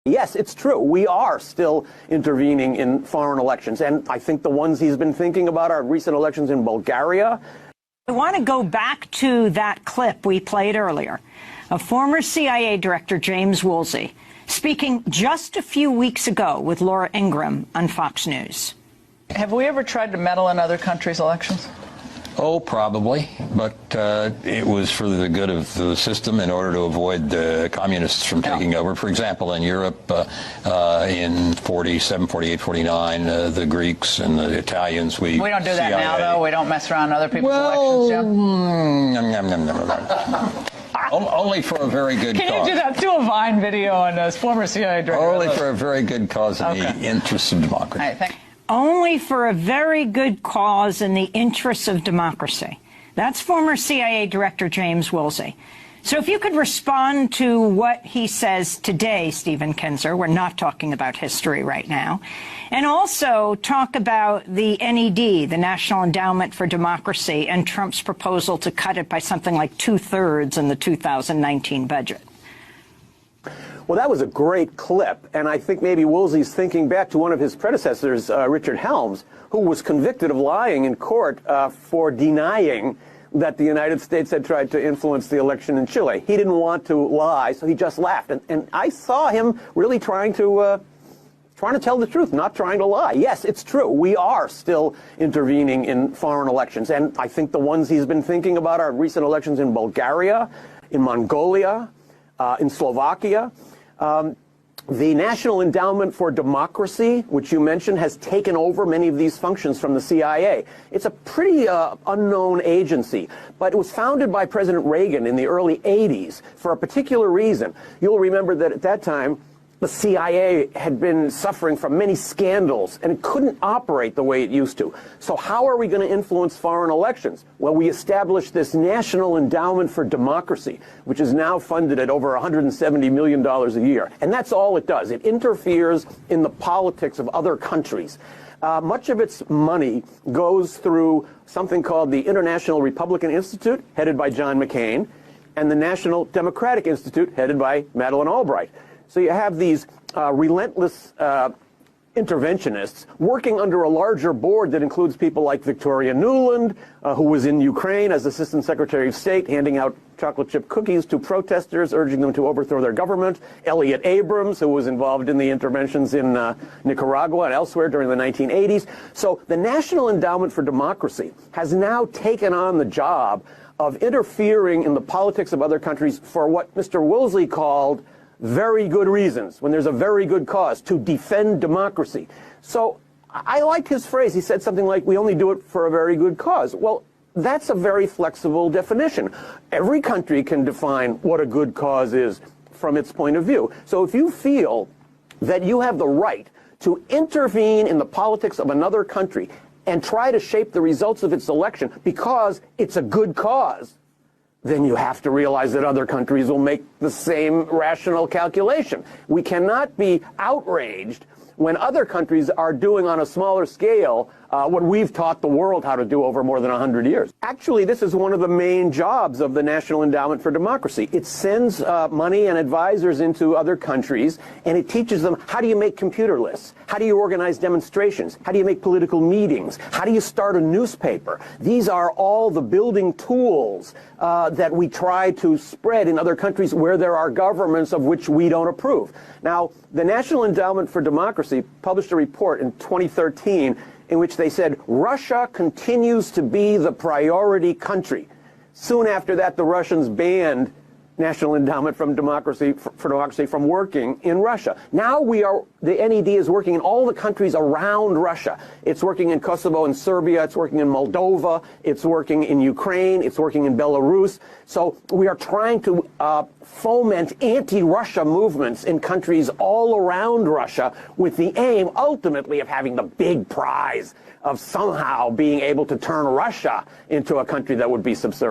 Yes, it's true. We are still intervening in foreign elections. And I think the ones he's been thinking about are recent elections in Bulgaria. I want to go back to that clip we played earlier of former CIA Director James Woolsey speaking just a few weeks ago with Laura Ingraham on Fox News. Have we ever tried to meddle in other countries' elections? Oh, probably, but it was for the good of the system in order to avoid the communists from taking over. For example, in Europe, in 47, 48, 49, the Greeks and the Italians, we don't do that now, though. We don't mess around in other people's elections, only for a very good cause. Can you do that? Do a Vine video on this former CIA director. Only for a very good cause in the interests of democracy. All right, only for a very good cause in the interests of democracy. That's former CIA Director James Woolsey. So if you could respond to what he says today, Stephen Kinzer, we're not talking about history right now, and also talk about the NED, the National Endowment for Democracy, and Trump's proposal to cut it by something like 2/3 in the 2019 budget. Well, that was a great clip, and I think maybe Woolsey's thinking back to one of his predecessors, Richard Helms, who was convicted of lying in court for denying that the United States had tried to influence the election in Chile. He didn't want to lie, so he just laughed. And I saw him really trying to tell the truth, not trying to lie. Yes, it's true. We are still intervening in foreign elections, and I think the ones he's been thinking about are recent elections in Bulgaria, in Mongolia, in Slovakia. The National Endowment for Democracy, which you mentioned, has taken over many of these functions from the CIA. It's a pretty unknown agency, but it was founded by President Reagan in the early 80s for a particular reason. You'll remember that at that time, the CIA had been suffering from many scandals and it couldn't operate the way it used to. So how are we going to influence foreign elections? Well, we established this National Endowment for Democracy, which is now funded at over $170 million a year. And that's all it does. It interferes in the politics of other countries. Much of its money goes through something called the International Republican Institute, headed by John McCain, and the National Democratic Institute, headed by Madeleine Albright. So you have these relentless interventionists working under a larger board that includes people like Victoria Nuland, who was in Ukraine as Assistant Secretary of State, handing out chocolate chip cookies to protesters, urging them to overthrow their government. Elliot Abrams, who was involved in the interventions in Nicaragua and elsewhere during the 1980s. So the National Endowment for Democracy has now taken on the job of interfering in the politics of other countries for what Mr. Woolsey called very good reasons, when there's a very good cause, to defend democracy. So I like his phrase. He said something like, we only do it for a very good cause. Well, that's a very flexible definition. Every country can define what a good cause is from its point of view. So if you feel that you have the right to intervene in the politics of another country and try to shape the results of its election because it's a good cause, then you have to realize that other countries will make the same rational calculation. We cannot be outraged when other countries are doing on a smaller scale what we've taught the world how to do over more than 100 years. Actually, this is one of the main jobs of the National Endowment for Democracy. It sends money and advisors into other countries, and it teaches them how do you make computer lists? How do you organize demonstrations? How do you make political meetings? How do you start a newspaper? These are all the building tools that we try to spread in other countries where there are governments of which we don't approve. Now, the National Endowment for Democracy published a report in 2013 in which they said Russia continues to be the priority country. Soon after that, the Russians banned National Endowment for Democracy from working in Russia. Now the NED is working in all the countries around Russia. It's working in Kosovo and Serbia. It's working in Moldova. It's working in Ukraine. It's working in Belarus. So we are trying to foment anti-Russia movements in countries all around Russia with the aim ultimately of having the big prize of somehow being able to turn Russia into a country that would be subservient.